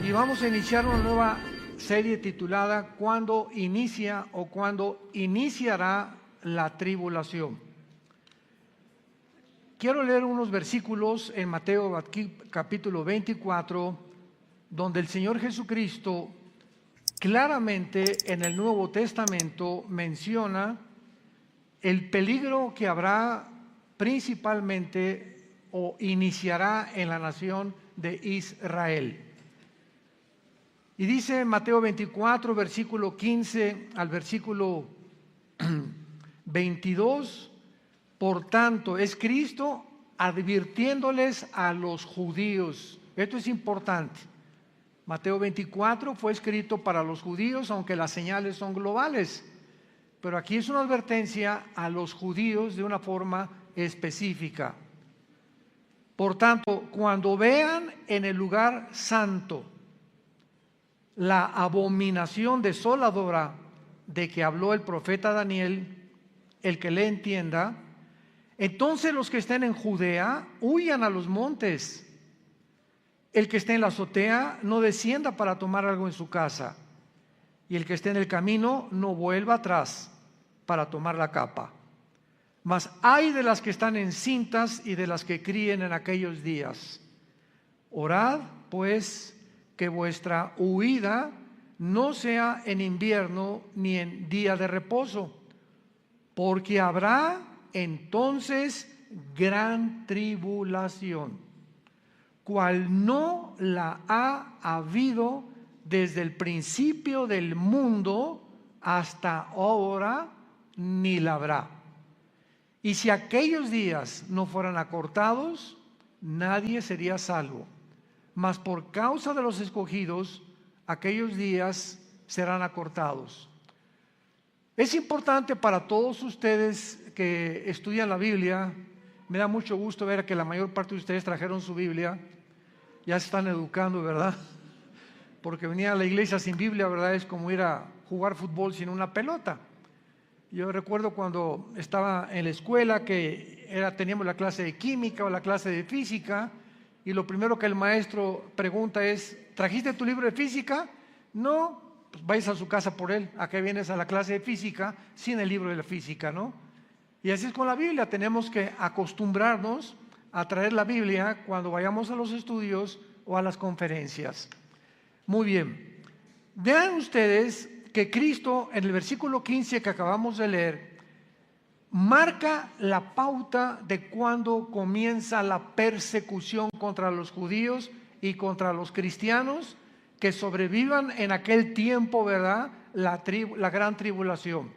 Y vamos a iniciar una nueva serie titulada ¿Cuándo inicia o cuándo iniciará la tribulación? Quiero leer unos versículos en Mateo capítulo 24, donde el Señor Jesucristo claramente en el Nuevo Testamento menciona el peligro que habrá principalmente o iniciará en la nación de Israel. Y dice en Mateo 24, versículo 15 al versículo 22, por tanto, es Cristo advirtiéndoles a los judíos. Esto es importante. Mateo 24 fue escrito para los judíos, aunque las señales son globales. Pero aquí es una advertencia a los judíos de una forma específica. Por tanto, cuando vean en el lugar santo la abominación desoladora de que habló el profeta Daniel, el que le entienda, entonces los que estén en Judea huyan a los montes. El que esté en la azotea no descienda para tomar algo en su casa, y el que esté en el camino no vuelva atrás para tomar la capa. Mas ay de las que están encintas y de las que críen en aquellos días. Orad, pues, que vuestra huida no sea en invierno ni en día de reposo, porque habrá entonces gran tribulación, cual no la ha habido desde el principio del mundo hasta ahora, ni la habrá. Y si aquellos días no fueran acortados, nadie sería salvo. Mas por causa de los escogidos, aquellos días serán acortados. Es importante para todos ustedes que estudian la Biblia. Me da mucho gusto ver que la mayor parte de ustedes trajeron su Biblia. Ya se están educando, ¿verdad? Porque venir a la iglesia sin Biblia, ¿verdad? Es como ir a jugar fútbol sin una pelota. Yo recuerdo cuando estaba en la escuela que teníamos la clase de química o la clase de física, y lo primero que el maestro pregunta es: ¿trajiste tu libro de física? No, pues vayas a su casa por él. ¿A qué vienes a la clase de física sin el libro de la física, no? Y así es con la Biblia. Tenemos que acostumbrarnos a traer la Biblia cuando vayamos a los estudios o a las conferencias. Muy bien. Vean ustedes que Cristo en el versículo 15 que acabamos de leer marca la pauta de cuando comienza la persecución contra los judíos y contra los cristianos que sobrevivan en aquel tiempo, ¿verdad? La gran tribulación.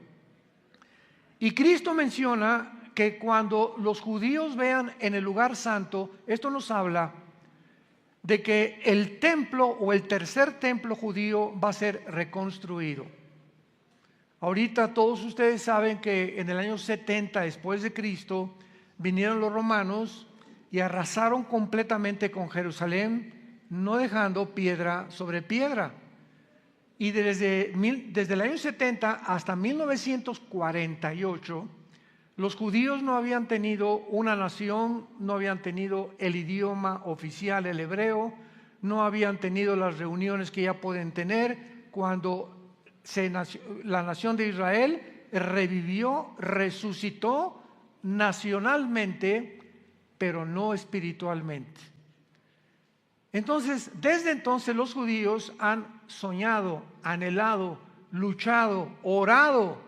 Y Cristo menciona que cuando los judíos vean en el lugar santo, esto nos habla de que el templo o el tercer templo judío va a ser reconstruido. Ahorita todos ustedes saben que en el año 70 después de Cristo vinieron los romanos y arrasaron completamente con Jerusalén, no dejando piedra sobre piedra. Y desde el año 70 hasta 1948, los judíos no habían tenido una nación, no habían tenido el idioma oficial, el hebreo, no habían tenido las reuniones que ya pueden tener cuando la nación de Israel revivió, resucitó nacionalmente, pero no espiritualmente. Entonces, desde entonces los judíos han soñado, anhelado, luchado, orado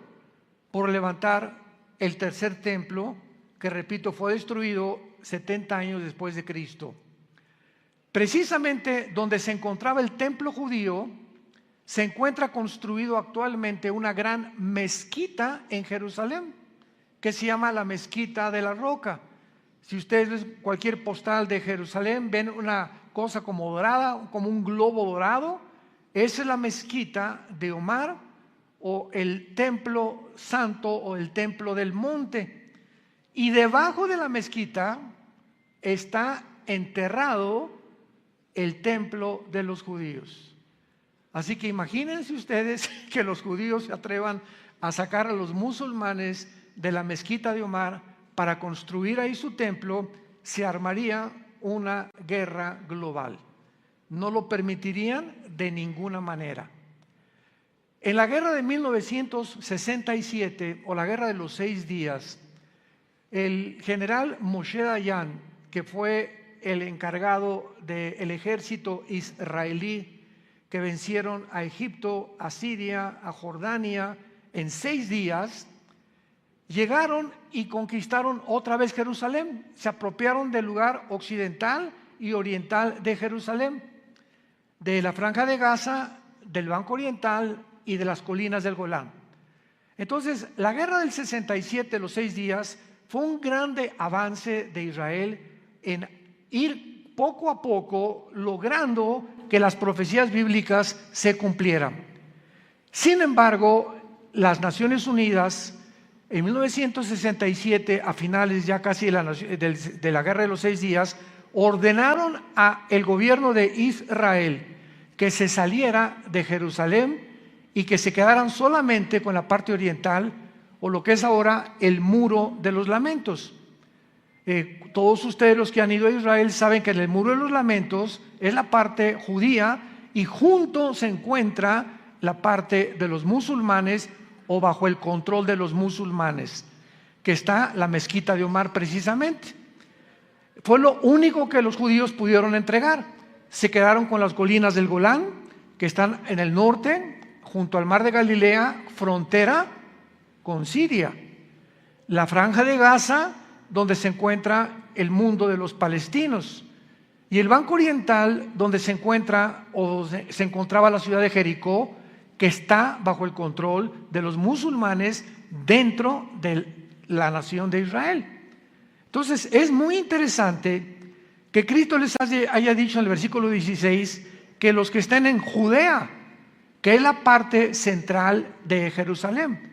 por levantar el tercer templo, que repito, fue destruido 70 años después de Cristo. Precisamente donde se encontraba el templo judío, se encuentra construido actualmente una gran mezquita en Jerusalén, que se llama la Mezquita de la Roca. Si ustedes ven cualquier postal de Jerusalén, ven una cosa como dorada, como un globo dorado. Esa es la mezquita de Omar, o el templo santo, o el templo del monte. Y debajo de la mezquita está enterrado el templo de los judíos. Así que imagínense ustedes que los judíos se atrevan a sacar a los musulmanes de la mezquita de Omar para construir ahí su templo. Se armaría una guerra global. No lo permitirían de ninguna manera. En la guerra de 1967, o la guerra de los 6 días, el general Moshe Dayan, que fue el encargado del ejército israelí, que vencieron a Egipto, a Siria, a Jordania en 6 días, llegaron y conquistaron otra vez Jerusalén. Se apropiaron del lugar occidental y oriental de Jerusalén, de la Franja de Gaza, del Banco Oriental y de las colinas del Golán. Entonces, la guerra del 67, los 6 días, fue un grande avance de Israel en ir poco a poco logrando que las profecías bíblicas se cumplieran. Sin embargo, las Naciones Unidas, en 1967, a finales ya casi de la guerra de los 6 días, ordenaron al gobierno de Israel que se saliera de Jerusalén y que se quedaran solamente con la parte oriental, o lo que es ahora el Muro de los Lamentos. Todos ustedes, los que han ido a Israel, saben que en el Muro de los Lamentos es la parte judía y junto se encuentra la parte de los musulmanes, o bajo el control de los musulmanes, que está la mezquita de Omar precisamente. Fue lo único que los judíos pudieron entregar. Se quedaron con las colinas del Golán, que están en el norte, junto al mar de Galilea, frontera con Siria. La Franja de Gaza, donde se encuentra el mundo de los palestinos. Y el Banco Oriental, donde se encuentra o se encontraba la ciudad de Jericó, que está bajo el control de los musulmanes dentro de la nación de Israel. Entonces, es muy interesante que Cristo les haya dicho en el versículo 16 que los que estén en Judea, que es la parte central de Jerusalén,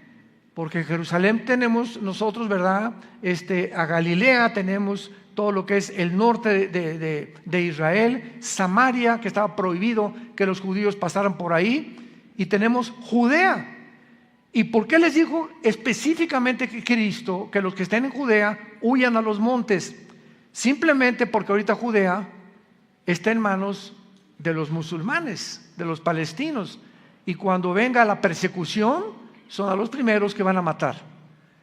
porque en Jerusalén tenemos nosotros, ¿verdad? A Galilea tenemos todo lo que es el norte de Israel, Samaria, que estaba prohibido que los judíos pasaran por ahí, y tenemos Judea. ¿Y por qué les dijo específicamente que Cristo que los que estén en Judea huyan a los montes? Simplemente porque ahorita Judea está en manos de los musulmanes, de los palestinos, y cuando venga la persecución son a los primeros que van a matar.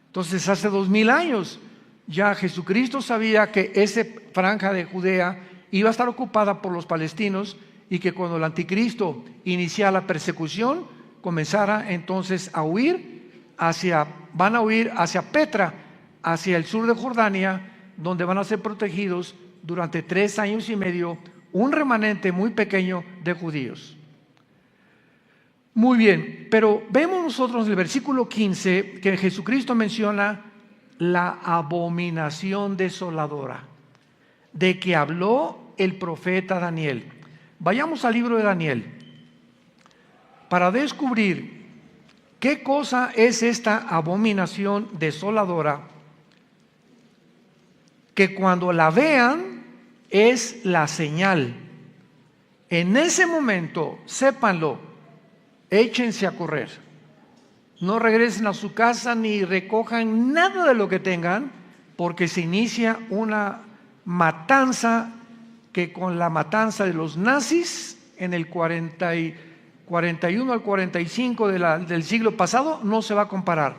Entonces, hace 2000 años ya Jesucristo sabía que esa franja de Judea iba a estar ocupada por los palestinos, y que cuando el anticristo iniciara la persecución, comenzara entonces a huir van a huir hacia Petra, hacia el sur de Jordania, donde van a ser protegidos durante 3 años y medio, un remanente muy pequeño de judíos. Muy bien, pero vemos nosotros en el versículo 15 que Jesucristo menciona la abominación desoladora, de que habló el profeta Daniel. Vayamos al libro de Daniel para descubrir qué cosa es esta abominación desoladora, que cuando la vean es la señal. En ese momento, sépanlo, échense a correr. No regresen a su casa ni recojan nada de lo que tengan, porque se inicia una matanza que con la matanza de los nazis en el 41 al 45 del siglo pasado no se va a comparar.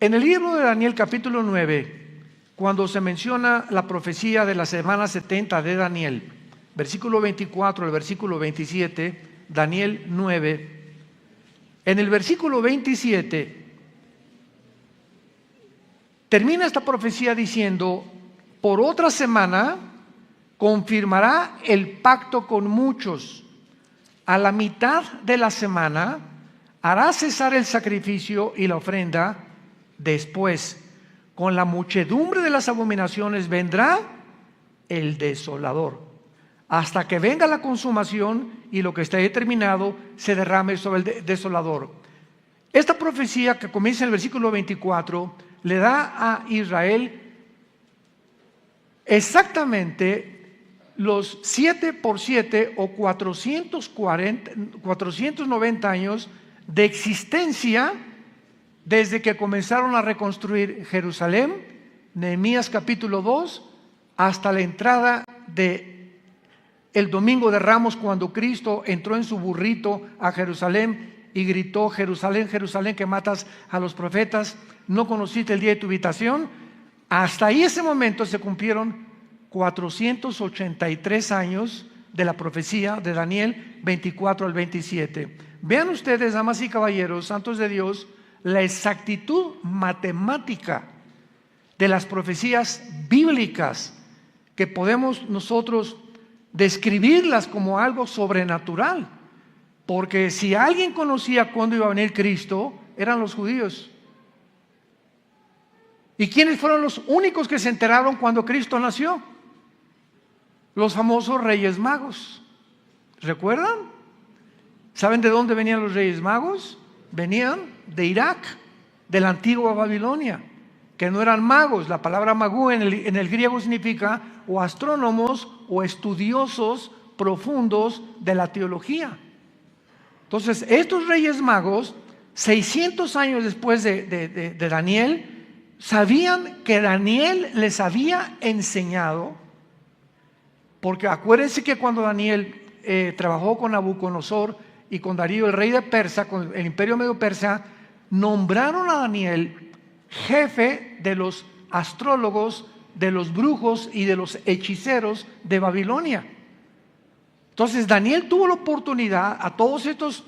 En el libro de Daniel capítulo 9, cuando se menciona la profecía de la semana 70 de Daniel, versículo 24 al versículo 27, Daniel 9, en el versículo 27 termina esta profecía diciendo: por otra semana confirmará el pacto con muchos. A la mitad de la semana hará cesar el sacrificio y la ofrenda. Después, con la muchedumbre de las abominaciones, vendrá el desolador, hasta que venga la consumación y lo que está determinado se derrame sobre el desolador. Esta profecía, que comienza en el versículo 24, le da a Israel exactamente los 7 por 7 o 490 años de existencia desde que comenzaron a reconstruir Jerusalén, Nehemías capítulo 2, hasta la entrada de el domingo de Ramos, cuando Cristo entró en su burrito a Jerusalén y gritó: Jerusalén, Jerusalén, que matas a los profetas, ¿no conociste el día de tu visitación? Hasta ahí, ese momento, se cumplieron 483 años de la profecía de Daniel 24 al 27. Vean ustedes, damas y caballeros, santos de Dios, la exactitud matemática de las profecías bíblicas, que podemos nosotros describirlas como algo sobrenatural. Porque si alguien conocía cuándo iba a venir Cristo, eran los judíos. ¿Y quiénes fueron los únicos que se enteraron cuando Cristo nació? Los famosos Reyes Magos. ¿Recuerdan? ¿Saben de dónde venían los Reyes Magos? Venían de Irak, de la antigua Babilonia, que no eran magos. La palabra magú en el griego significa o astrónomos o estudiosos profundos de la teología. Entonces, estos Reyes Magos, 600 años después de Daniel, sabían que Daniel les había enseñado, porque acuérdense que cuando Daniel trabajó con Nabucodonosor y con Darío, el rey de Persia, con el imperio medio persa, nombraron a Daniel jefe de los astrólogos, de los brujos y de los hechiceros de Babilonia. Entonces Daniel tuvo la oportunidad, a todos estos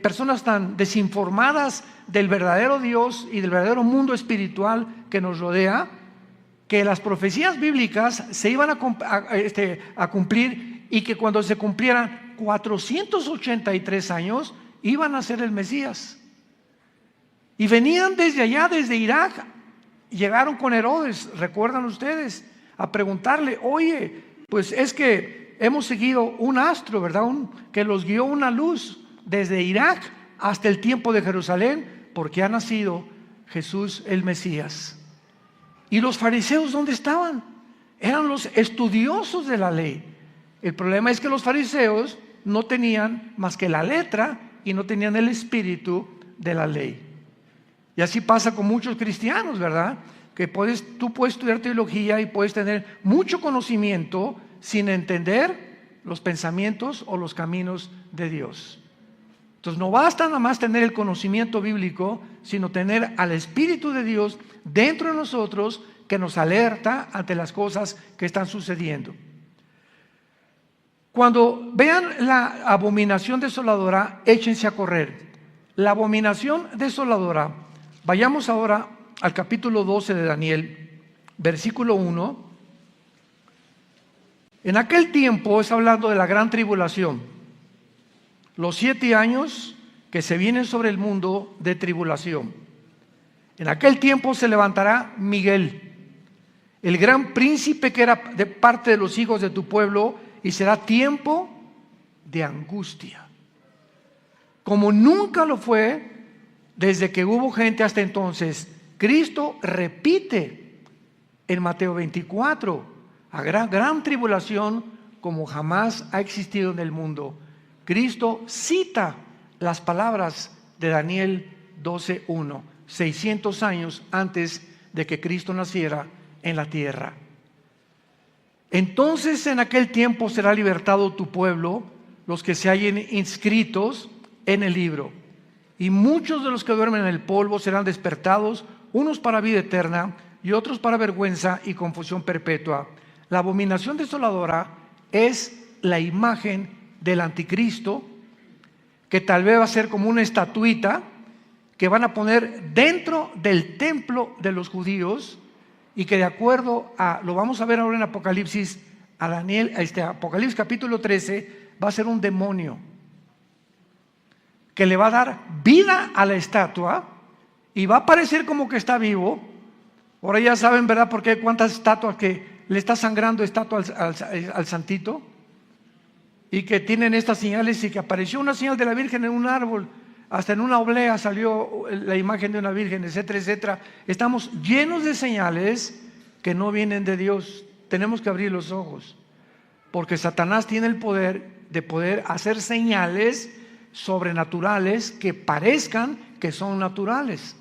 personas tan desinformadas del verdadero Dios y del verdadero mundo espiritual que nos rodea, que las profecías bíblicas se iban a cumplir, y que cuando se cumplieran 483 años iban a ser el Mesías. Y venían desde allá, desde Irak, llegaron con Herodes, recuerdan ustedes, a preguntarle: oye, pues es que hemos seguido un astro, ¿verdad? Que los guió una luz desde Irak hasta el tiempo de Jerusalén, porque ha nacido Jesús el Mesías. ¿Y los fariseos dónde estaban? Eran los estudiosos de la ley. El problema es que los fariseos no tenían más que la letra y no tenían el espíritu de la ley. Y así pasa con muchos cristianos, ¿verdad? Que tú puedes estudiar teología y puedes tener mucho conocimiento sin entender los pensamientos o los caminos de Dios. Entonces no basta nada más tener el conocimiento bíblico, sino tener al Espíritu de Dios dentro de nosotros, que nos alerta ante las cosas que están sucediendo. Cuando vean la abominación desoladora, échense a correr. La abominación desoladora, vayamos ahora al capítulo 12 de Daniel, versículo 1. En aquel tiempo, es hablando de la gran tribulación, los 7 años que se vienen sobre el mundo de tribulación. En aquel tiempo se levantará Miguel, el gran príncipe que era de parte de los hijos de tu pueblo, y será tiempo de angustia, como nunca lo fue desde que hubo gente hasta entonces. Cristo repite en Mateo 24, a gran tribulación como jamás ha existido en el mundo. Cristo cita las palabras de Daniel 12:1, 600 años antes de que Cristo naciera en la tierra. Entonces en aquel tiempo será libertado tu pueblo, los que se hallen inscritos en el libro. Y muchos de los que duermen en el polvo serán despertados, unos para vida eterna y otros para vergüenza y confusión perpetua. La abominación desoladora es la imagen del anticristo, que tal vez va a ser como una estatuita que van a poner dentro del templo de los judíos, y que de acuerdo a, lo vamos a ver ahora en Apocalipsis, a Daniel, Apocalipsis capítulo 13, va a ser un demonio que le va a dar vida a la estatua y va a parecer como que está vivo. Ahora ya saben, ¿verdad?, por qué cuántas estatuas que le está sangrando estatua al santito, y que tienen estas señales, y que apareció una señal de la Virgen en un árbol, hasta en una oblea salió la imagen de una virgen, etcétera, etcétera. Estamos llenos de señales que no vienen de Dios. Tenemos que abrir los ojos, porque Satanás tiene el poder de poder hacer señales sobrenaturales que parezcan que son naturales.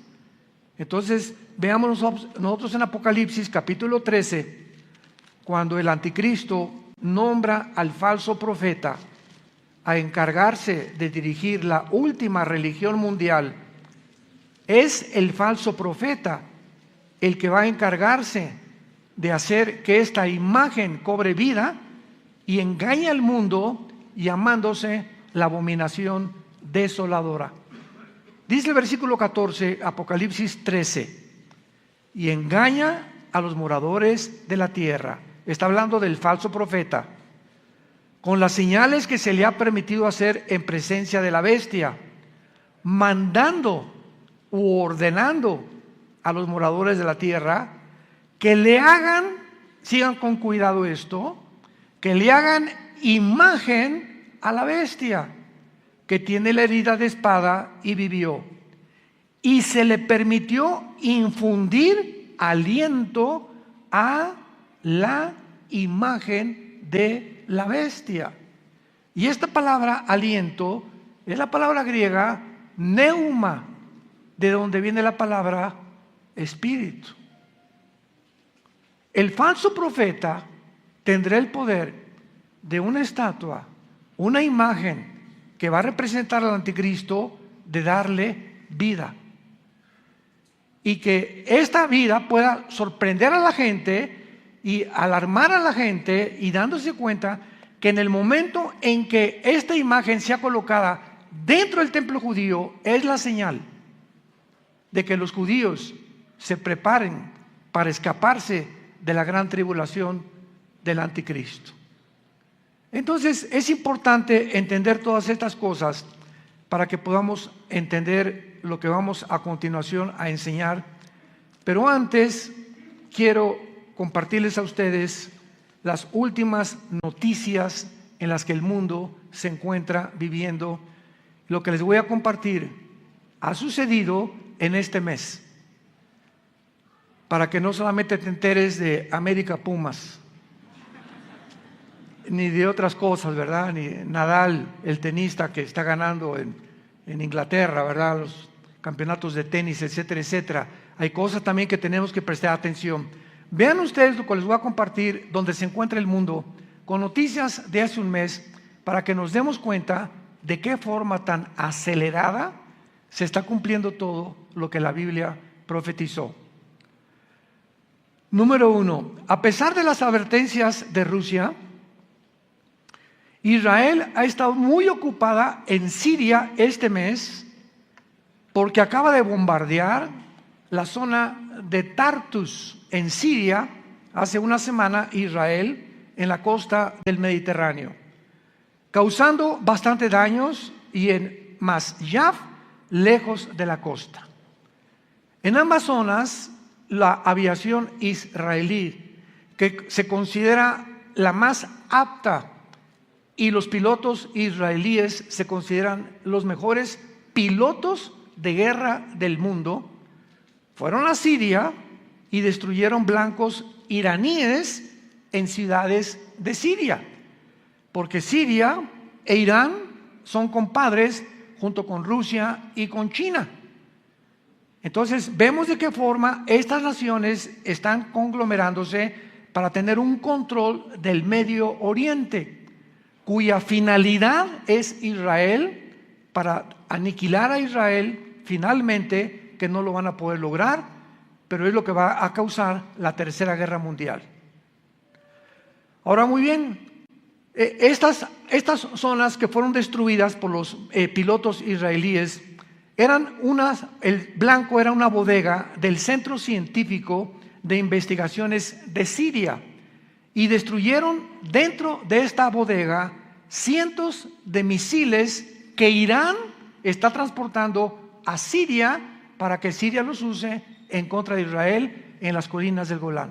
Entonces veamos nosotros en Apocalipsis capítulo 13, cuando el anticristo nombra al falso profeta a encargarse de dirigir la última religión mundial, es el falso profeta el que va a encargarse de hacer que esta imagen cobre vida y engañe al mundo, llamándose la abominación desoladora. Dice el versículo 14, Apocalipsis 13, y engaña a los moradores de la tierra. Está hablando del falso profeta, con las señales que se le ha permitido hacer en presencia de la bestia, mandando u ordenando a los moradores de la tierra que le hagan, sigan con cuidado esto, que le hagan imagen a la bestia que tiene la herida de espada y vivió. Y se le permitió infundir aliento a la imagen de la bestia. Y esta palabra aliento es la palabra griega neuma, de donde viene la palabra espíritu. El falso profeta tendrá el poder de una estatua, una imagen que va a representar al anticristo, de darle vida. Y que esta vida pueda sorprender a la gente y alarmar a la gente, y dándose cuenta que en el momento en que esta imagen sea colocada dentro del templo judío, es la señal de que los judíos se preparen para escaparse de la gran tribulación del anticristo. Entonces es importante entender todas estas cosas para que podamos entender lo que vamos a continuación a enseñar. Pero antes quiero compartirles a ustedes las últimas noticias en las que el mundo se encuentra viviendo. Lo que les voy a compartir ha sucedido en este mes, para que no solamente te enteres de América Pumas, ni de otras cosas, ¿verdad? Ni Nadal, el tenista que está ganando en Inglaterra, ¿verdad? Los campeonatos de tenis, etcétera, etcétera. Hay cosas también que tenemos que prestar atención. Vean ustedes lo que les voy a compartir, donde se encuentra el mundo, con noticias de hace un mes, para que nos demos cuenta de qué forma tan acelerada se está cumpliendo todo lo que la Biblia profetizó. Número 1, a pesar de las advertencias de Rusia, Israel ha estado muy ocupada en Siria este mes, porque acaba de bombardear la zona de Tartus en Siria hace una semana, Israel, en la costa del Mediterráneo, causando bastante daños, y en Masyaf, lejos de la costa. En ambas zonas, la aviación israelí, que se considera la más apta, y los pilotos israelíes se consideran los mejores pilotos de guerra del mundo, fueron a Siria y destruyeron blancos iraníes en ciudades de Siria, porque Siria e Irán son compadres junto con Rusia y con China. Entonces vemos de qué forma estas naciones están conglomerándose para tener un control del Medio Oriente, cuya finalidad es Israel, para aniquilar a Israel finalmente, que no lo van a poder lograr, pero es lo que va a causar la Tercera Guerra Mundial. Ahora, muy bien, estas zonas que fueron destruidas por los pilotos israelíes el blanco era una bodega del Centro Científico de Investigaciones de Siria, y destruyeron dentro de esta bodega cientos de misiles que Irán está transportando a Siria para que Siria los use en contra de Israel en las colinas del Golán.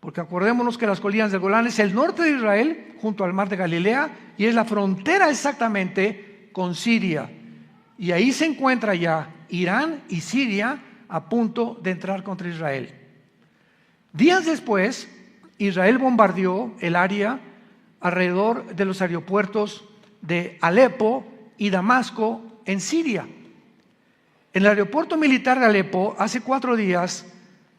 Porque acordémonos que las colinas del Golán es el norte de Israel junto al mar de Galilea, y es la frontera exactamente con Siria. Y ahí se encuentra ya Irán y Siria a punto de entrar contra Israel. Días después, Israel bombardeó el área alrededor de los aeropuertos de Alepo y Damasco en Siria. En el aeropuerto militar de Alepo, hace 4 días,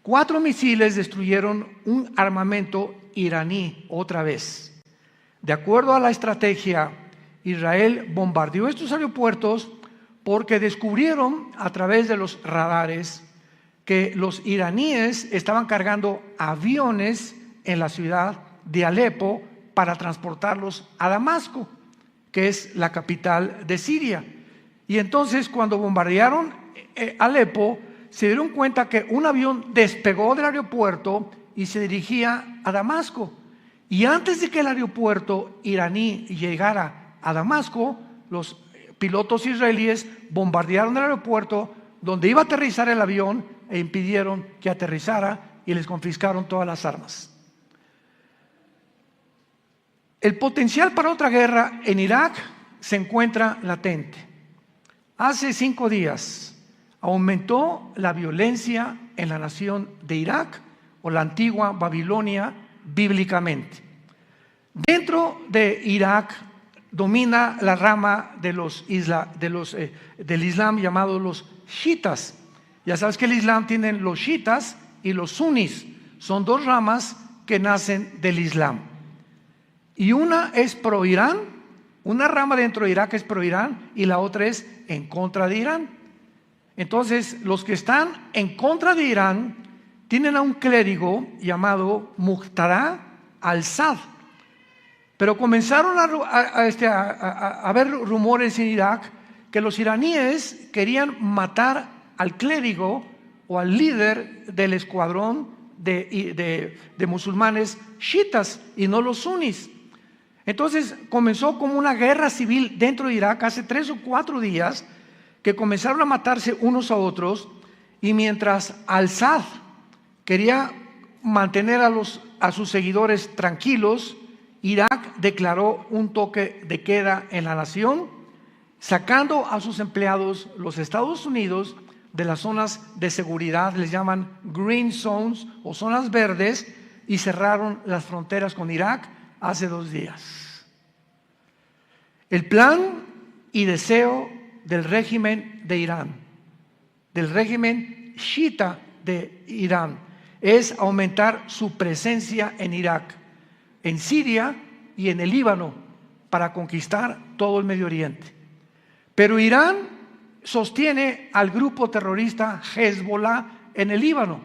4 misiles destruyeron un armamento iraní otra vez. De acuerdo a la estrategia, Israel bombardeó estos aeropuertos porque descubrieron a través de los radares que los iraníes estaban cargando aviones en la ciudad de Alepo para transportarlos a Damasco, que es la capital de Siria. Y entonces, cuando bombardearon Alepo, se dieron cuenta que un avión despegó del aeropuerto y se dirigía a Damasco. Y antes de que el aeropuerto iraní llegara a Damasco, los pilotos israelíes bombardearon el aeropuerto donde iba a aterrizar el avión e impidieron que aterrizara y les confiscaron todas las armas. El potencial para otra guerra en Irak se encuentra latente. Hace 5 días aumentó la violencia en la nación de Irak, o la antigua Babilonia bíblicamente. Dentro de Irak domina la rama del Islam llamado los chiitas. Ya sabes que el Islam tiene los chiitas y los sunis. Son 2 ramas que nacen del Islam. Y una es pro Irán, una rama dentro de Irak es pro Irán y la otra es en contra de Irán. Entonces, los que están en contra de Irán tienen a un clérigo llamado Muqtada al-Sadr. Pero comenzaron a haber rumores en Irak que los iraníes querían matar al clérigo o al líder del escuadrón de musulmanes chiitas y no los sunis. Entonces comenzó como una guerra civil dentro de Irak hace 3 o 4 días, que comenzaron a matarse unos a otros, y mientras al-Sadr quería mantener a sus seguidores tranquilos, Irak declaró un toque de queda en la nación, sacando a sus empleados, los Estados Unidos, de las zonas de seguridad, les llaman green zones o zonas verdes, y cerraron las fronteras con Irak hace 2 días. El plan y deseo del régimen de Irán, del régimen chiita de Irán, es aumentar su presencia en Irak, en Siria y en el Líbano, para conquistar todo el Medio Oriente. Pero Irán sostiene al grupo terrorista Hezbollah en el Líbano,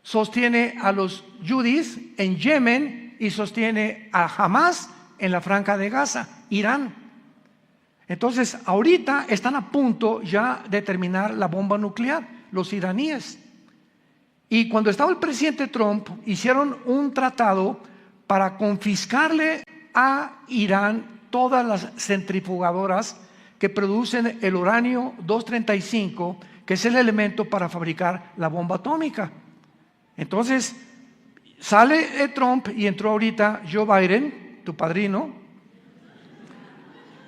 sostiene a los yudis en Yemen y sostiene a Hamas en la Franja de Gaza, Irán. Entonces, ahorita están a punto ya de terminar la bomba nuclear, los iraníes. Y cuando estaba el presidente Trump, hicieron un tratado para confiscarle a Irán todas las centrifugadoras que producen el uranio 235, que es el elemento para fabricar la bomba atómica. Entonces, sale Trump y entró ahorita Joe Biden, tu padrino,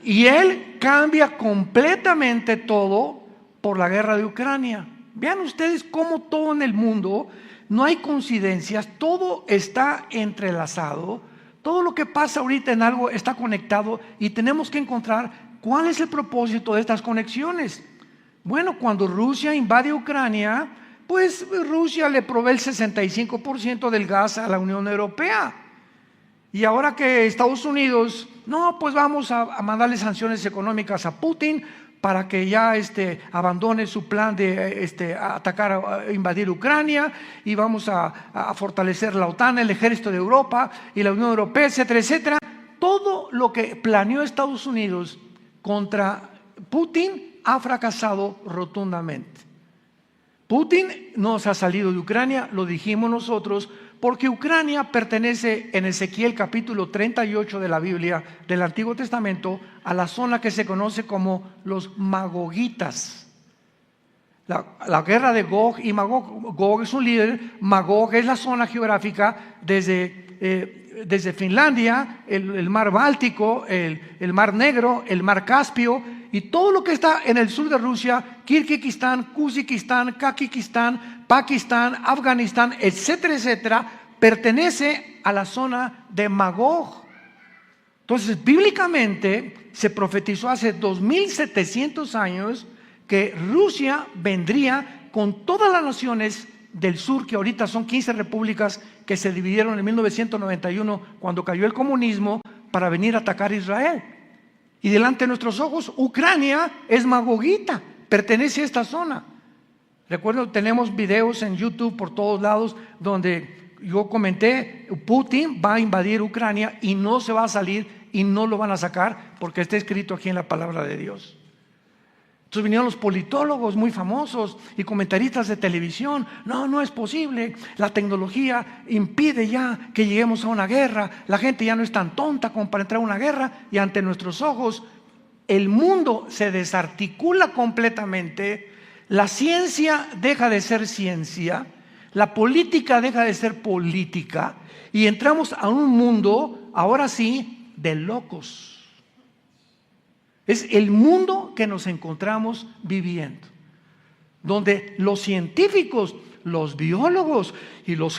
y él cambia completamente todo por la guerra de Ucrania. Vean ustedes cómo todo en el mundo, no hay coincidencias, todo está entrelazado, todo lo que pasa ahorita en algo está conectado y tenemos que encontrar cuál es el propósito de estas conexiones. Bueno, cuando Rusia invade Ucrania, pues Rusia le provee el 65% del gas a la Unión Europea. Y ahora que Estados Unidos, no, pues vamos a mandarle sanciones económicas a Putin para que ya abandone su plan de atacar, invadir Ucrania, y vamos a fortalecer la OTAN, el ejército de Europa y la Unión Europea, etcétera, etcétera. Todo lo que planeó Estados Unidos contra Putin ha fracasado rotundamente. Putin no se ha salido de Ucrania, lo dijimos nosotros, porque Ucrania pertenece en Ezequiel capítulo 38 de la Biblia, del Antiguo Testamento, a la zona que se conoce como los magogitas. La guerra de Gog y Magog. Gog es un líder, Magog es la zona geográfica desde Finlandia, el mar Báltico, el mar Negro, el mar Caspio, y todo lo que está en el sur de Rusia, Kirguistán, Kazajistán, Kazajistán, Pakistán, Afganistán, etcétera, etcétera, pertenece a la zona de Magog. Entonces, bíblicamente se profetizó hace 2700 años que Rusia vendría con todas las naciones del sur, que ahorita son 15 repúblicas que se dividieron en 1991 cuando cayó el comunismo, para venir a atacar a Israel. Y delante de nuestros ojos, Ucrania es Magogita, pertenece a esta zona. Recuerdo, tenemos videos en YouTube por todos lados donde yo comenté, Putin va a invadir Ucrania y no se va a salir y no lo van a sacar porque está escrito aquí en la palabra de Dios. Entonces vinieron los politólogos muy famosos y comentaristas de televisión. No es posible, la tecnología impide ya que lleguemos a una guerra, la gente ya no es tan tonta como para entrar a una guerra, y ante nuestros ojos el mundo se desarticula completamente, la ciencia deja de ser ciencia, la política deja de ser política, y entramos a un mundo, ahora sí, de locos. Es el mundo que nos encontramos viviendo, donde los científicos, los biólogos y los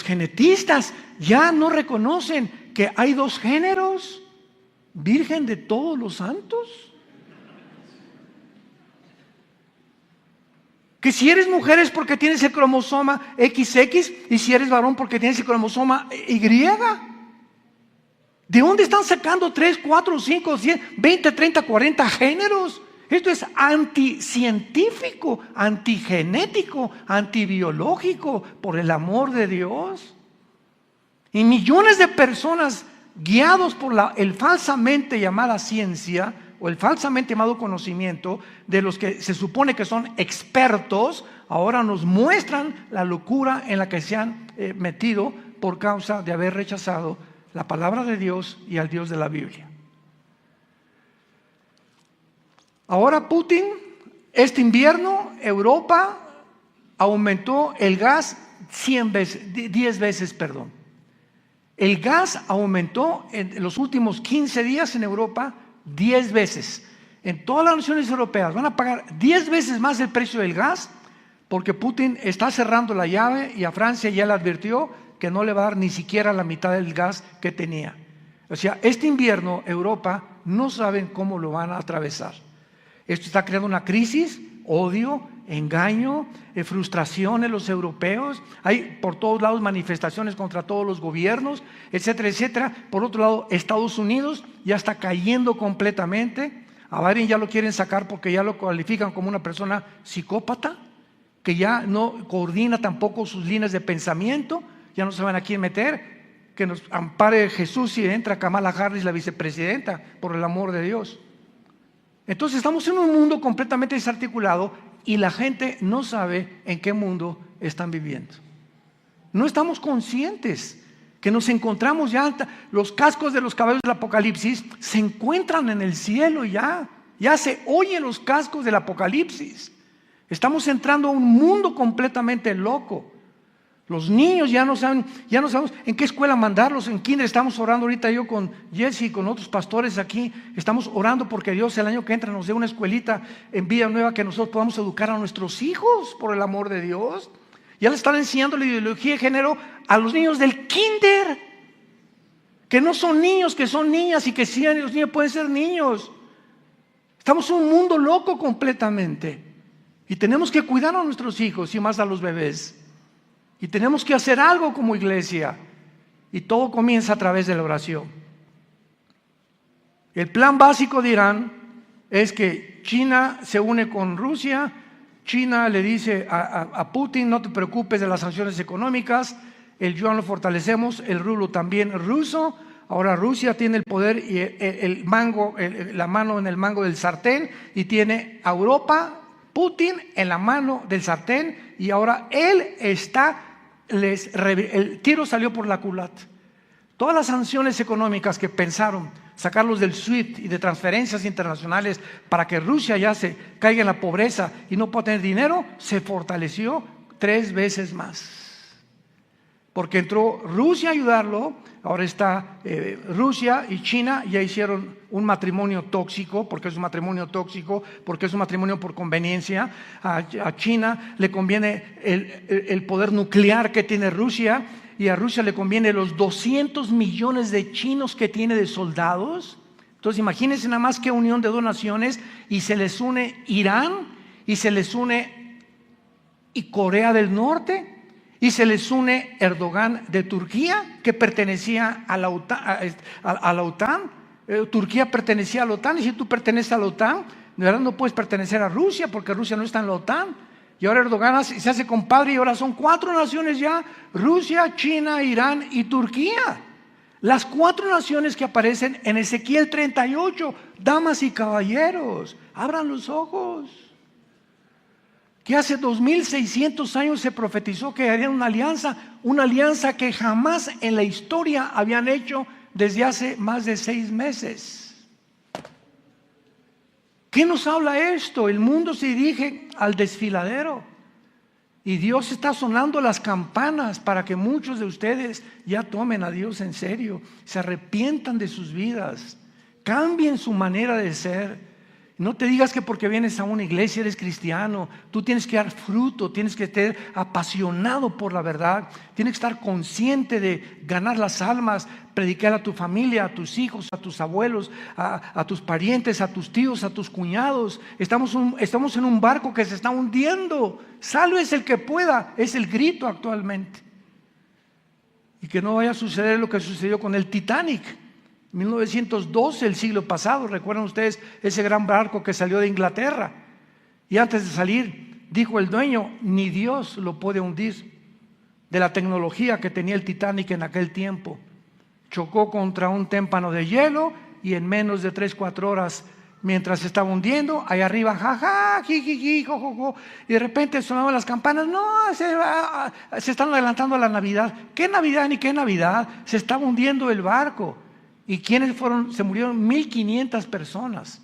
genetistas ya no reconocen que hay dos géneros, Virgen de todos los santos. Que si eres mujer es porque tienes el cromosoma XX, y si eres varón porque tienes el cromosoma Y. ¿De dónde están sacando 3, 4, 5, 10, 20, 30, 40 géneros? Esto es anticientífico, antigenético, antibiológico, por el amor de Dios. Y millones de personas guiados por el falsamente llamada ciencia o el falsamente llamado conocimiento, de los que se supone que son expertos, ahora nos muestran la locura en la que se han metido por causa de haber rechazado la palabra de Dios y al Dios de la Biblia. Ahora Putin, este invierno, Europa aumentó el gas 10 veces. El gas aumentó en los últimos 15 días en Europa 10 veces. En todas las naciones europeas van a pagar 10 veces más el precio del gas, porque Putin está cerrando la llave, y a Francia ya le advirtió que no le va a dar ni siquiera la mitad del gas que tenía. O sea, este invierno Europa no saben cómo lo van a atravesar. Esto está creando una crisis, odio, engaño, frustración en los europeos. Hay por todos lados manifestaciones contra todos los gobiernos, etcétera, etcétera. Por otro lado, Estados Unidos ya está cayendo completamente. A Biden ya lo quieren sacar porque ya lo califican como una persona psicópata, que ya no coordina tampoco sus líneas de pensamiento. Ya no saben a quién meter, que nos ampare Jesús si entra Kamala Harris, la vicepresidenta, por el amor de Dios. Entonces estamos en un mundo completamente desarticulado y la gente no sabe en qué mundo están viviendo. No estamos conscientes que nos encontramos ya, los cascos de los caballos del Apocalipsis se encuentran en el cielo ya se oyen los cascos del Apocalipsis. Estamos entrando a un mundo completamente loco. Los niños ya no sabemos en qué escuela mandarlos. En kinder estamos orando ahorita, yo con Jesse y con otros pastores aquí, estamos orando porque Dios el año que entra nos dé una escuelita en Villanueva que nosotros podamos educar a nuestros hijos, por el amor de Dios. Ya le están enseñando la ideología de género a los niños del kinder, que no son niños, que son niñas, y que sí, los niños pueden ser niños. Estamos en un mundo loco completamente, y tenemos que cuidar a nuestros hijos y más a los bebés. Y tenemos que hacer algo como iglesia. Y todo comienza a través de la oración. El plan básico de Irán es que China se une con Rusia. China le dice a Putin: no te preocupes de las sanciones económicas, el yuan lo fortalecemos, el rublo también ruso. Ahora Rusia tiene el poder y la mano en el mango del sartén, y tiene a Europa, Putin, en la mano del sartén, y ahora él el tiro salió por la culata. Todas las sanciones económicas que pensaron sacarlos del SWIFT y de transferencias internacionales para que Rusia ya se caiga en la pobreza y no pueda tener dinero, se fortaleció 3 veces más. Porque entró Rusia a ayudarlo. Ahora está Rusia y China ya hicieron un matrimonio tóxico, porque es un matrimonio tóxico, porque es un matrimonio por conveniencia. A China le conviene el poder nuclear que tiene Rusia, y a Rusia le conviene los 200 millones de chinos que tiene de soldados. Entonces imagínense nada más qué unión de 2 naciones, y se les une Irán y se les une y Corea del Norte. y se les une Erdogan de Turquía, que pertenecía a la OTAN. Turquía pertenecía a la OTAN, y si tú perteneces a la OTAN, de verdad no puedes pertenecer a Rusia, porque Rusia no está en la OTAN. Y ahora Erdogan se hace compadre, y ahora son 4 naciones ya: Rusia, China, Irán y Turquía. Las 4 naciones que aparecen en Ezequiel 38. Damas y caballeros, abran los ojos. Que hace 2600 años se profetizó que harían una alianza que jamás en la historia habían hecho desde hace más de 6 meses. ¿Qué nos habla esto? El mundo se dirige al desfiladero y Dios está sonando las campanas para que muchos de ustedes ya tomen a Dios en serio, se arrepientan de sus vidas, cambien su manera de ser. No te digas que porque vienes a una iglesia eres cristiano. Tú tienes que dar fruto, tienes que estar apasionado por la verdad, tienes que estar consciente de ganar las almas, predicar a tu familia, a tus hijos, a tus abuelos, a tus parientes, a tus tíos, a tus cuñados. Estamos en un barco que se está hundiendo. Sálvese el que pueda, es el grito actualmente. Y que no vaya a suceder lo que sucedió con el Titanic. 1912, el siglo pasado, recuerdan ustedes ese gran barco que salió de Inglaterra, y antes de salir dijo el dueño: ni Dios lo puede hundir. De la tecnología que tenía el Titanic en aquel tiempo, chocó contra un témpano de hielo y en menos de 3-4 horas, mientras se estaba hundiendo, ahí arriba, jaja, jijiji, jojojo, y de repente sonaban las campanas. No, se están adelantando a la Navidad. ¿Qué Navidad ni qué Navidad? Se estaba hundiendo el barco. ¿Y quiénes fueron? Se murieron 1500 personas.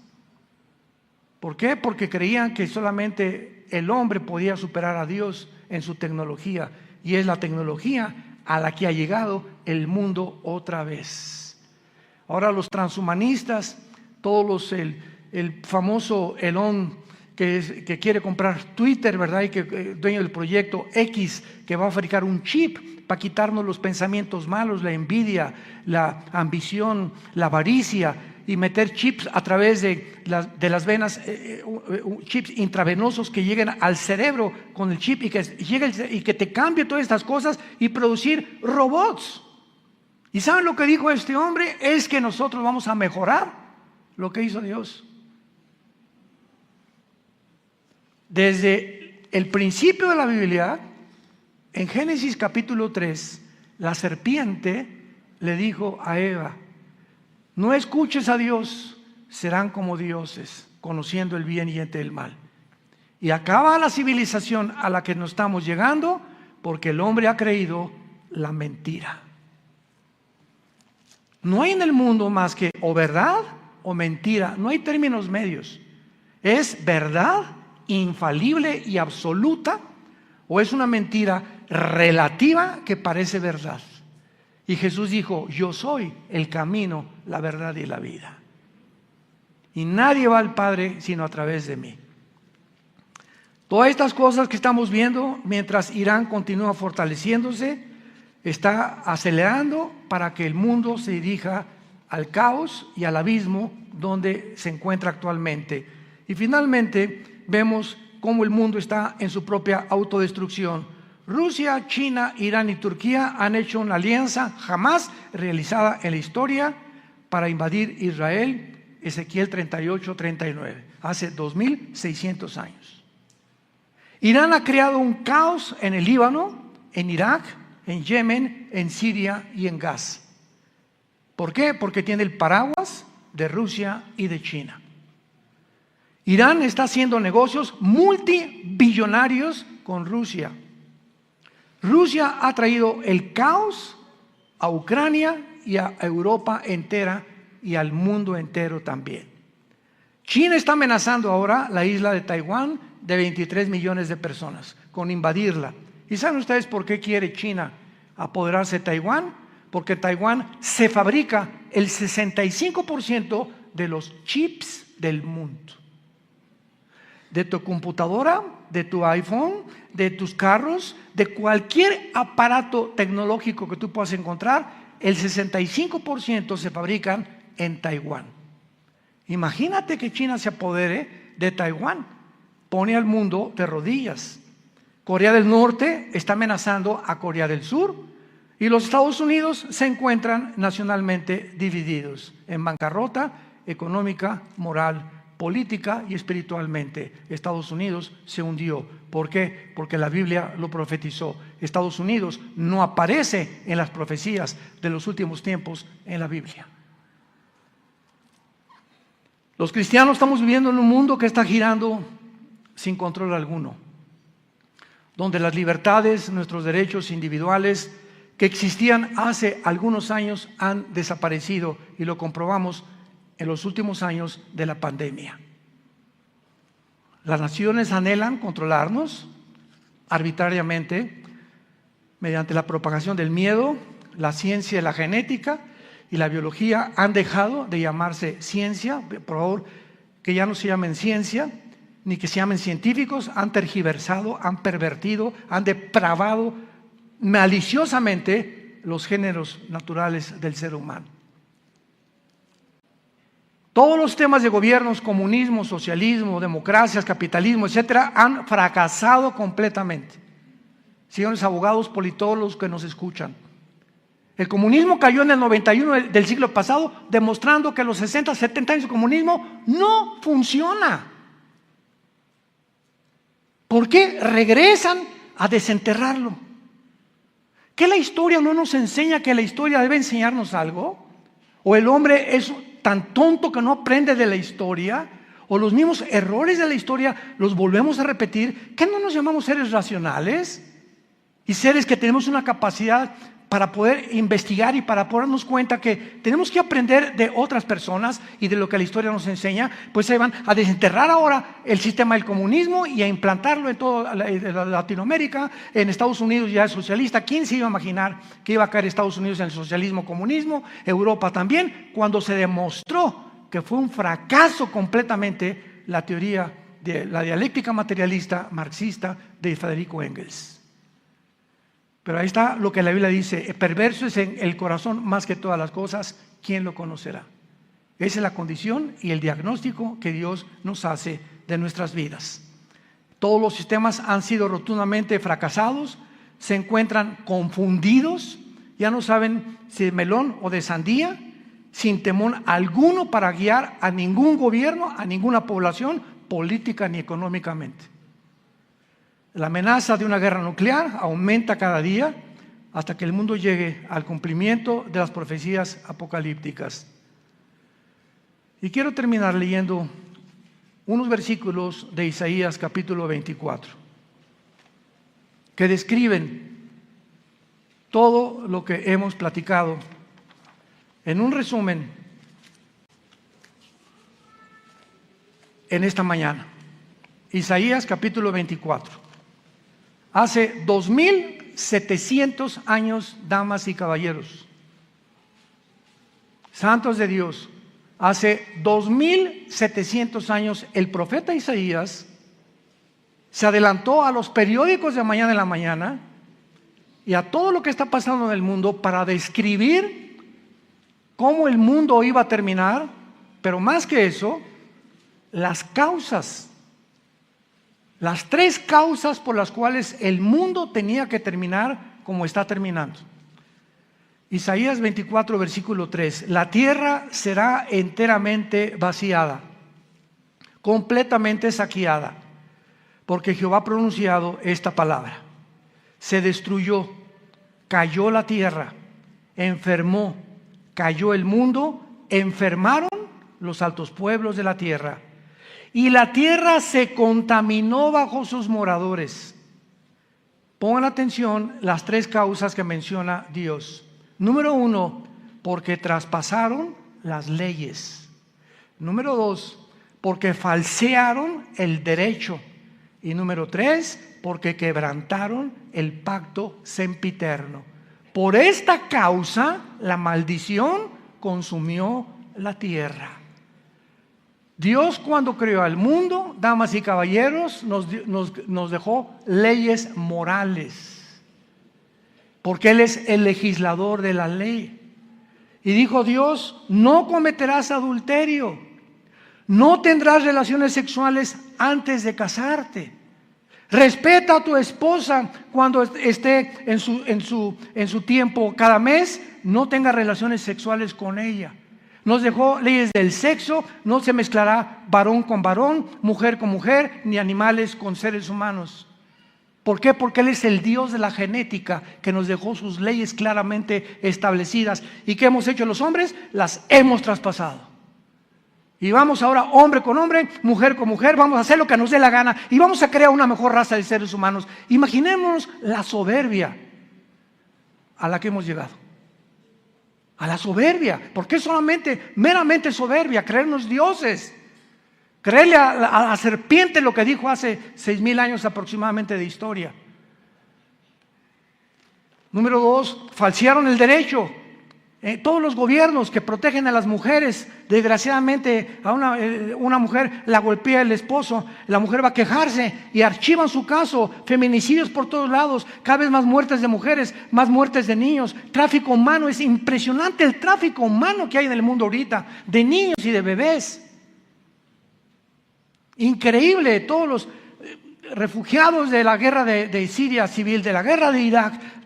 ¿Por qué? Porque creían que solamente el hombre podía superar a Dios en su tecnología, y es la tecnología a la que ha llegado el mundo otra vez. Ahora los transhumanistas, todos el famoso Elon que quiere comprar Twitter, ¿verdad? Y que dueño del proyecto X, que va a fabricar un chip para quitarnos los pensamientos malos, la envidia, la ambición, la avaricia, y meter chips a través de las venas, chips intravenosos que lleguen al cerebro con el chip, y que te cambie todas estas cosas, y producir robots. ¿Y saben lo que dijo este hombre? Es que nosotros vamos a mejorar lo que hizo Dios. Desde el principio de la Biblia, en Génesis capítulo 3, la serpiente le dijo a Eva: no escuches a Dios, serán como dioses, conociendo el bien y el mal. Y acaba la civilización a la que nos estamos llegando, porque el hombre ha creído la mentira. No hay en el mundo más que o verdad o mentira, no hay términos medios. Es verdad infalible y absoluta, o es una mentira relativa que parece verdad. Y Jesús dijo: yo soy el camino, la verdad y la vida, y nadie va al Padre sino a través de mí. Todas estas cosas que estamos viendo, mientras Irán continúa fortaleciéndose, está acelerando para que el mundo se dirija al caos y al abismo donde se encuentra actualmente. Y finalmente vemos cómo el mundo está en su propia autodestrucción. Rusia, China, Irán y Turquía han hecho una alianza jamás realizada en la historia para invadir Israel. Ezequiel 38-39, hace 2600 años. Irán ha creado un caos en el Líbano, en Irak, en Yemen, en Siria y en Gaza. ¿Por qué? Porque tiene el paraguas de Rusia y de China. Irán está haciendo negocios multibillonarios con Rusia. Rusia ha traído el caos a Ucrania y a Europa entera y al mundo entero también. China está amenazando ahora la isla de Taiwán de 23 millones de personas con invadirla. ¿Y saben ustedes por qué quiere China apoderarse de Taiwán? Porque Taiwán se fabrica el 65% de los chips del mundo. De tu computadora, de tu iPhone, de tus carros, de cualquier aparato tecnológico que tú puedas encontrar, el 65% se fabrican en Taiwán. Imagínate que China se apodere de Taiwán, pone al mundo de rodillas. Corea del Norte está amenazando a Corea del Sur y los Estados Unidos se encuentran nacionalmente divididos, en bancarrota económica, moral, política y espiritualmente. Estados Unidos se hundió. ¿Por qué? Porque la Biblia lo profetizó. Estados Unidos no aparece en las profecías de los últimos tiempos en la Biblia. Los cristianos estamos viviendo en un mundo que está girando sin control alguno, donde las libertades, nuestros derechos individuales que existían hace algunos años han desaparecido, y lo comprobamos en los últimos años de la pandemia. Las naciones anhelan controlarnos arbitrariamente mediante la propagación del miedo. La ciencia, la genética y la biología han dejado de llamarse ciencia. Por favor, que ya no se llamen ciencia, ni que se llamen científicos. Han tergiversado, han pervertido, han depravado maliciosamente los géneros naturales del ser humano. Todos los temas de gobiernos, comunismo, socialismo, democracias, capitalismo, etcétera, han fracasado completamente. Señores abogados, politólogos que nos escuchan, el comunismo cayó en el 91 del siglo pasado, demostrando que los 60, 70 años de comunismo no funciona. ¿Por qué regresan a desenterrarlo? ¿Que la historia no nos enseña que la historia debe enseñarnos algo? ¿O el hombre es tan tonto que no aprende de la historia? ¿O los mismos errores de la historia los volvemos a repetir? ¿Qué no nos llamamos seres racionales? Y seres que tenemos una capacidad para poder investigar y para poder darnos cuenta que tenemos que aprender de otras personas y de lo que la historia nos enseña. Pues se van a desenterrar ahora el sistema del comunismo y a implantarlo en toda Latinoamérica. En Estados Unidos ya es socialista. ¿Quién se iba a imaginar que iba a caer Estados Unidos en el socialismo, comunismo? Europa también, cuando se demostró que fue un fracaso completamente la teoría de la dialéctica materialista marxista de Federico Engels. Pero ahí está lo que la Biblia dice: perverso es en el corazón más que todas las cosas, ¿quién lo conocerá? Esa es la condición y el diagnóstico que Dios nos hace de nuestras vidas. Todos los sistemas han sido rotundamente fracasados, se encuentran confundidos, ya no saben si de melón o de sandía, sin temor alguno para guiar a ningún gobierno, a ninguna población, política ni económicamente. La amenaza de una guerra nuclear aumenta cada día hasta que el mundo llegue al cumplimiento de las profecías apocalípticas. Y quiero terminar leyendo unos versículos de Isaías capítulo 24, que describen todo lo que hemos platicado en un resumen en esta mañana. Isaías capítulo 24. Hace 2700 años, damas y caballeros, santos de Dios, hace 2700 años el profeta Isaías se adelantó a los periódicos de mañana en la mañana y a todo lo que está pasando en el mundo para describir cómo el mundo iba a terminar, pero más que eso, las causas. Las tres causas por las cuales el mundo tenía que terminar como está terminando. Isaías 24, versículo 3. La tierra será enteramente vaciada, completamente saqueada, porque Jehová ha pronunciado esta palabra. Se destruyó, cayó la tierra, enfermó, cayó el mundo, enfermaron los altos pueblos de la tierra. Y la tierra se contaminó bajo sus moradores. Pongan atención las tres causas que menciona Dios. Número 1, porque traspasaron las leyes. Número 2, porque falsearon el derecho. Y número 3, porque quebrantaron el pacto sempiterno. Por esta causa, la maldición consumió la tierra. Dios, cuando creó al mundo, damas y caballeros, nos dejó leyes morales, porque Él es el legislador de la ley. Y dijo Dios: no cometerás adulterio, no tendrás relaciones sexuales antes de casarte, Respeta a tu esposa cuando esté en su tiempo cada mes. No tenga relaciones sexuales con ella. Nos dejó leyes del sexo. No se mezclará varón con varón, mujer con mujer, ni animales con seres humanos. ¿Por qué? Porque Él es el Dios de la genética, que nos dejó sus leyes claramente establecidas. ¿Y qué hemos hecho los hombres? Las hemos traspasado. Y vamos ahora hombre con hombre, mujer con mujer, vamos a hacer lo que nos dé la gana y vamos a crear una mejor raza de seres humanos. Imaginémonos la soberbia a la que hemos llegado. A la soberbia. ¿Por qué solamente, meramente soberbia? Creernos dioses. Creerle a la serpiente lo que dijo hace 6,000 años aproximadamente de historia. Número 2, falsearon el derecho. Todos los gobiernos que protegen a las mujeres, desgraciadamente a una mujer la golpea el esposo, la mujer va a quejarse y archivan su caso. Feminicidios por todos lados, cada vez más muertes de mujeres, más muertes de niños. Tráfico humano, es impresionante el tráfico humano que hay en el mundo ahorita, de niños y de bebés. Increíble, todos los refugiados de la guerra de Siria civil, de la guerra de Irak,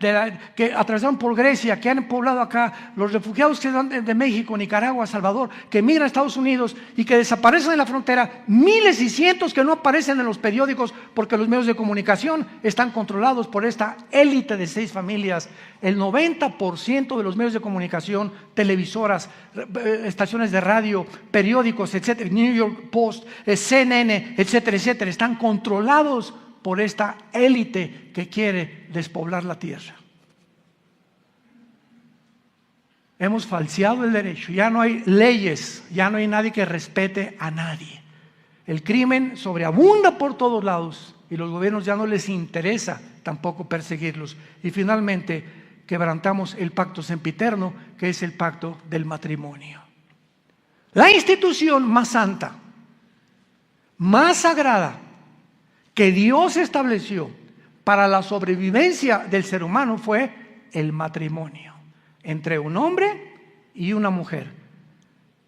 que atravesaron por Grecia, que han poblado acá, los refugiados que van de México, Nicaragua, Salvador, que migran a Estados Unidos y que desaparecen en la frontera, miles y cientos que no aparecen en los periódicos porque los medios de comunicación están controlados por esta élite de 6 familias. El 90% de los medios de comunicación, televisoras, estaciones de radio, periódicos, etcétera, New York Post, CNN, etcétera, etcétera, están controlados por esta élite que quiere despoblar la tierra. Hemos falseado el derecho, ya no hay leyes, ya no hay nadie que respete a nadie. El crimen sobreabunda por todos lados y los gobiernos ya no les interesa tampoco perseguirlos. Y finalmente quebrantamos el pacto sempiterno, que es el pacto del matrimonio. La institución más santa, más sagrada, que Dios estableció para la sobrevivencia del ser humano fue el matrimonio entre un hombre y una mujer.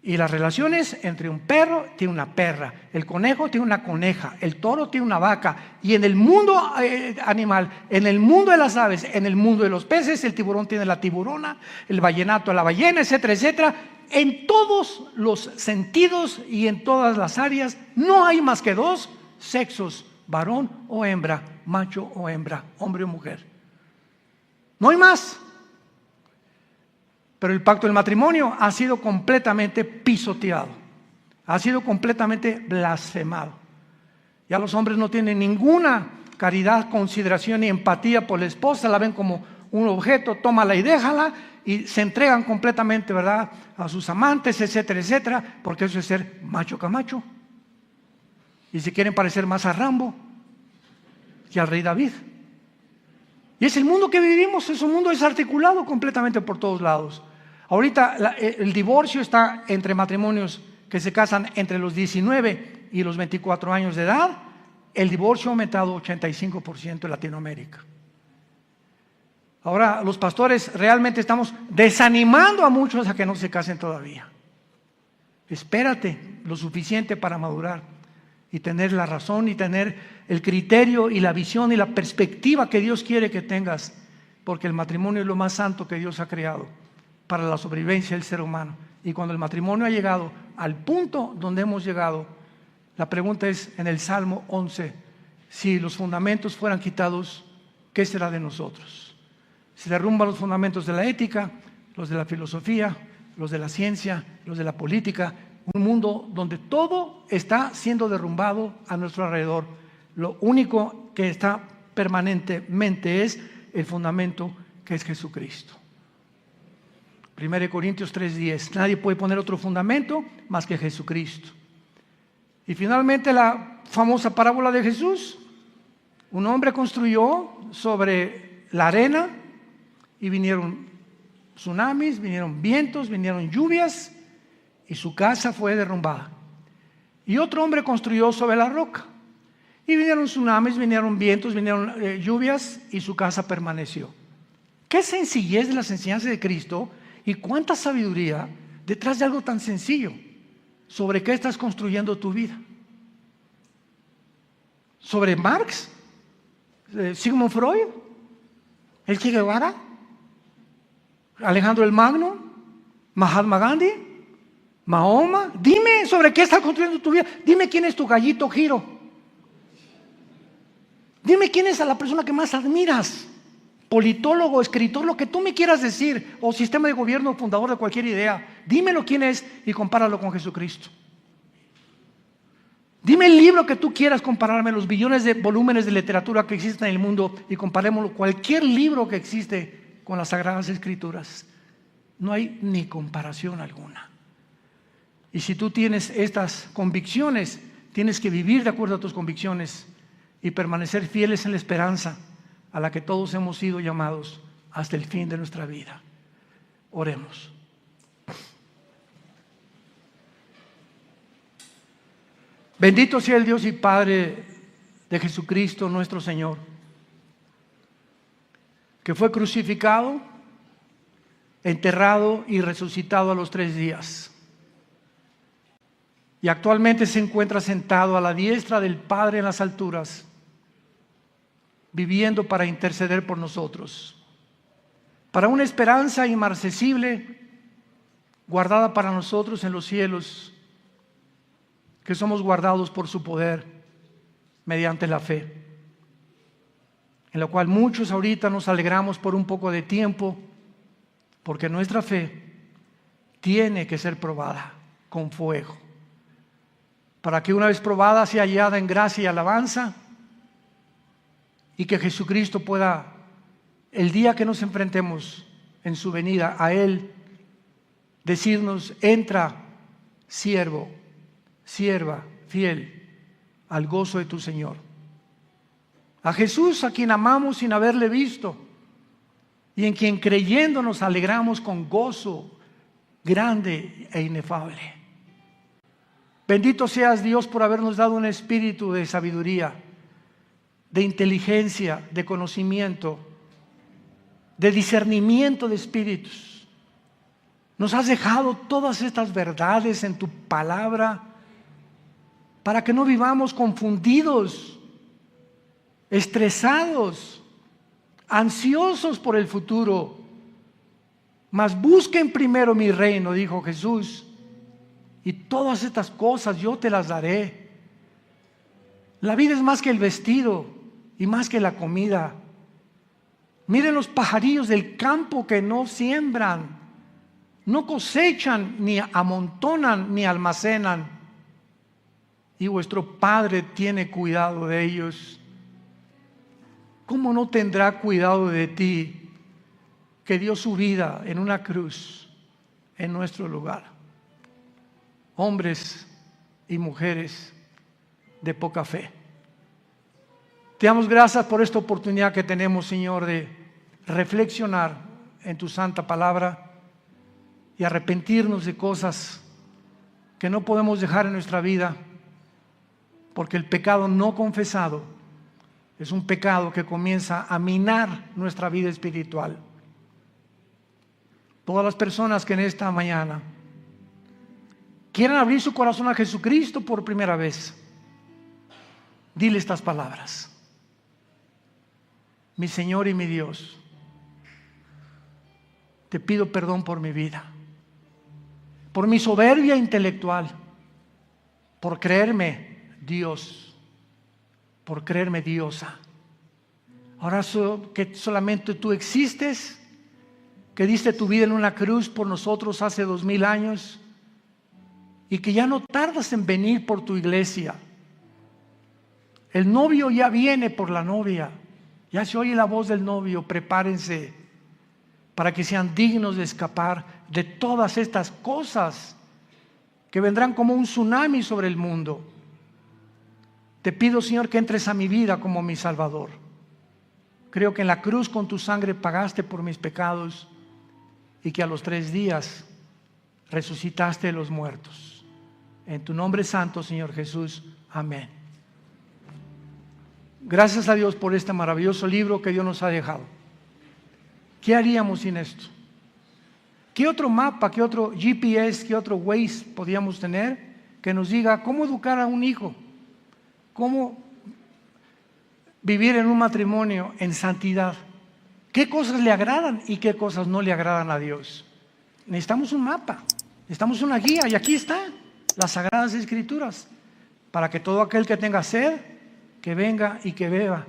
Y las relaciones entre un perro tiene una perra, el conejo tiene una coneja, el toro tiene una vaca. Y en el mundo animal, en el mundo de las aves, en el mundo de los peces, el tiburón tiene la tiburona, el ballenato la ballena, etcétera, etcétera. En todos los sentidos y en todas las áreas no hay más que 2 sexos: varón o hembra, macho o hembra, hombre o mujer. No hay más. Pero el pacto del matrimonio ha sido completamente pisoteado, ha sido completamente blasfemado. Ya los hombres no tienen ninguna caridad, consideración ni empatía por la esposa, la ven como un objeto, tómala y déjala, y se entregan completamente, ¿verdad?, a sus amantes, etcétera, etcétera, porque eso es ser macho camacho. Y si quieren parecer más a Rambo que al rey David. Y es el mundo que vivimos, es un mundo desarticulado completamente por todos lados. Ahorita el divorcio está entre matrimonios que se casan entre los 19 y los 24 años de edad. El divorcio ha aumentado 85% en Latinoamérica. Ahora los pastores realmente estamos desanimando a muchos a que no se casen todavía. Espérate lo suficiente para madurar y tener la razón y tener el criterio y la visión y la perspectiva que Dios quiere que tengas, porque el matrimonio es lo más santo que Dios ha creado para la sobrevivencia del ser humano. Y cuando el matrimonio ha llegado al punto donde hemos llegado, la pregunta es en el Salmo 11, si los fundamentos fueran quitados, ¿qué será de nosotros? Se derrumban los fundamentos de la ética, los de la filosofía, los de la ciencia, los de la política, un mundo donde todo está siendo derrumbado a nuestro alrededor. Lo único que está permanentemente es el fundamento, que es Jesucristo. 1 Corintios 3:10, nadie puede poner otro fundamento más que Jesucristo. Y finalmente la famosa parábola de Jesús. Un hombre construyó sobre la arena y vinieron tsunamis, vinieron vientos, vinieron lluvias y su casa fue derrumbada. Y otro hombre construyó sobre la roca y vinieron tsunamis, vinieron vientos, vinieron lluvias y su casa permaneció. Qué sencillez de las enseñanzas de Cristo y cuánta sabiduría detrás de algo tan sencillo. ¿Sobre qué estás construyendo tu vida? ¿Sobre Marx? Sigmund Freud, el Che Guevara, Alejandro el Magno, Mahatma Gandhi, Mahoma. Dime sobre qué estás construyendo tu vida. Dime quién es tu gallito Giro. Dime quién es a la persona que más admiras. Politólogo, escritor, lo que tú me quieras decir, o sistema de gobierno, fundador de cualquier idea. Dímelo quién es y compáralo con Jesucristo. Dime el libro que tú quieras compararme, los billones de volúmenes de literatura que existen en el mundo, y comparémoslo, cualquier libro que existe con las Sagradas Escrituras. No hay ni comparación alguna. Y si tú tienes estas convicciones, tienes que vivir de acuerdo a tus convicciones y permanecer fieles en la esperanza a la que todos hemos sido llamados hasta el fin de nuestra vida. Oremos. Bendito sea el Dios y Padre de Jesucristo nuestro Señor, que fue crucificado, enterrado y resucitado a los 3 días. Y actualmente se encuentra sentado a la diestra del Padre en las alturas, viviendo para interceder por nosotros, para una esperanza inmarcesible guardada para nosotros en los cielos, que somos guardados por su poder mediante la fe, en la cual muchos ahorita nos alegramos por un poco de tiempo, porque nuestra fe tiene que ser probada con fuego, para que una vez probada sea hallada en gracia y alabanza, y que Jesucristo pueda, el día que nos enfrentemos en su venida a Él, decirnos: entra, siervo, sierva fiel, al gozo de tu Señor. A Jesús, a quien amamos sin haberle visto, y en quien creyendo nos alegramos con gozo grande e inefable. Bendito seas, Dios, por habernos dado un espíritu de sabiduría, de inteligencia, de conocimiento, de discernimiento de espíritus. Nos has dejado todas estas verdades en tu palabra para que no vivamos confundidos, estresados, ansiosos por el futuro. Mas busquen primero mi reino, dijo Jesús, y todas estas cosas yo te las daré. La vida es más que el vestido y más que la comida. Miren los pajarillos del campo, que no siembran, no cosechan, ni amontonan, ni almacenan, y vuestro Padre tiene cuidado de ellos. ¿Cómo no tendrá cuidado de ti, que dio su vida en una cruz en nuestro lugar? Hombres y mujeres de poca fe, te damos gracias por esta oportunidad que tenemos, Señor, de reflexionar en tu santa palabra y arrepentirnos de cosas que no podemos dejar en nuestra vida, porque el pecado no confesado es un pecado que comienza a minar nuestra vida espiritual. Todas las personas que en esta mañana quieran abrir su corazón a Jesucristo por primera vez, dile estas palabras: mi Señor y mi Dios, te pido perdón por mi vida, por mi soberbia intelectual, por creerme Dios, por creerme diosa. Ahora que solamente tú existes, que diste tu vida en una cruz por nosotros hace 2000 años, y que ya no tardas en venir por tu iglesia. El novio ya viene por la novia, ya se oye la voz del novio. Prepárense para que sean dignos de escapar de todas estas cosas que vendrán como un tsunami sobre el mundo. Te pido, Señor, que entres a mi vida como mi Salvador. Creo que en la cruz con tu sangre pagaste por mis pecados, y que a los 3 días resucitaste de los muertos. En tu nombre santo, Señor Jesús. Amén. Gracias a Dios por este maravilloso libro que Dios nos ha dejado. ¿Qué haríamos sin esto? ¿Qué otro mapa, qué otro GPS, qué otro Waze podíamos tener que nos diga cómo educar a un hijo? ¿Cómo vivir en un matrimonio en santidad? ¿Qué cosas le agradan y qué cosas no le agradan a Dios? Necesitamos un mapa, necesitamos una guía, y aquí están las Sagradas Escrituras, para que todo aquel que tenga sed, que venga y que beba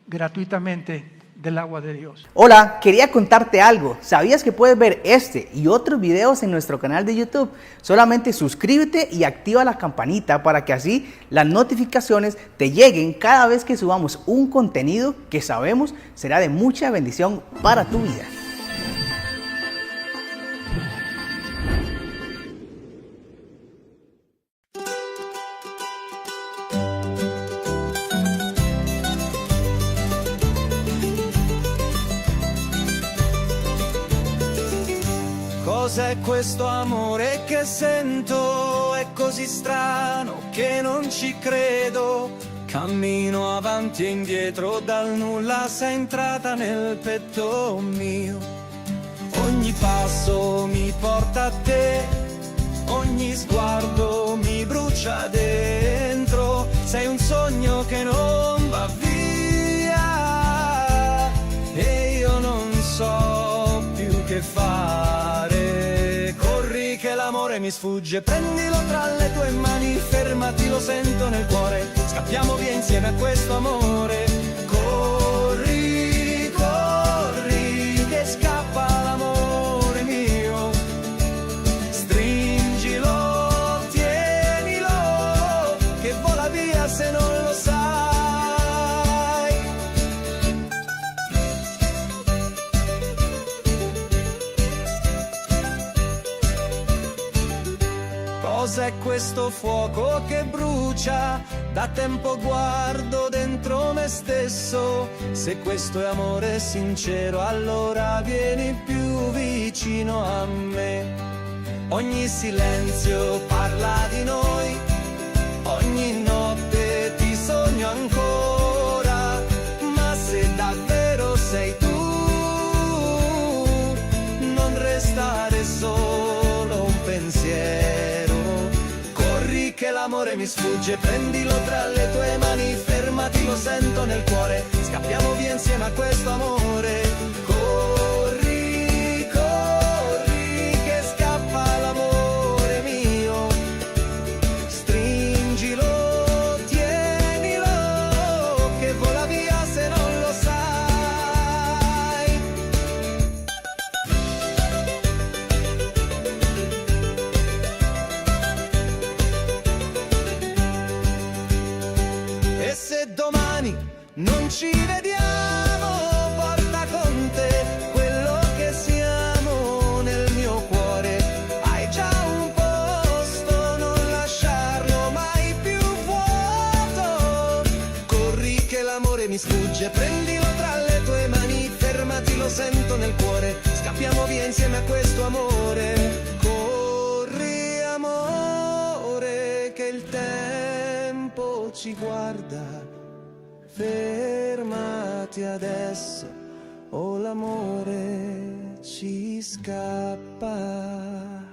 gratuitamente del agua de Dios. Hola, quería contarte algo. ¿Sabías que puedes ver este y otros videos en nuestro canal de YouTube? Solamente suscríbete y activa la campanita para que así las notificaciones te lleguen cada vez que subamos un contenido que sabemos será de mucha bendición para tu vida. Cos'è questo amore che sento? È così strano che non ci credo. Cammino avanti e indietro, dal nulla sei entrata nel petto mio. Ogni passo mi porta a te, ogni sguardo mi brucia dentro. Sei un sogno che non va via e io non so più che fare. L'amore mi sfugge, prendilo tra le tue mani, fermati, lo sento nel cuore, scappiamo via insieme a questo amore. Corri, corri, che scappa l'amore mio, stringilo, tienilo, che vola via se non lo sai. Cos'è questo fuoco che brucia? Da tempo guardo dentro me stesso. Se questo è amore sincero, allora vieni più vicino a me. Ogni silenzio parla di noi, ogni notte ti sogno ancora. Ma se davvero sei tu, non restare solo un pensiero. Che l'amore mi sfugge, prendilo tra le tue mani, fermati, lo sento nel cuore, scappiamo via insieme a questo amore. Corri, corri, che scappa l'amore mio, stringilo, tienilo, che vola via se non lo sai. Se domani non ci vediamo, porta con te quello che siamo nel mio cuore. Hai già un posto, non lasciarlo mai più vuoto. Corri che l'amore mi sfugge, prendilo tra le tue mani, fermati, lo sento nel cuore, scappiamo via insieme a questo amore. Corri amore, che il tempo ci guarda, fermati adesso o l'amore ci scappa.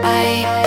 I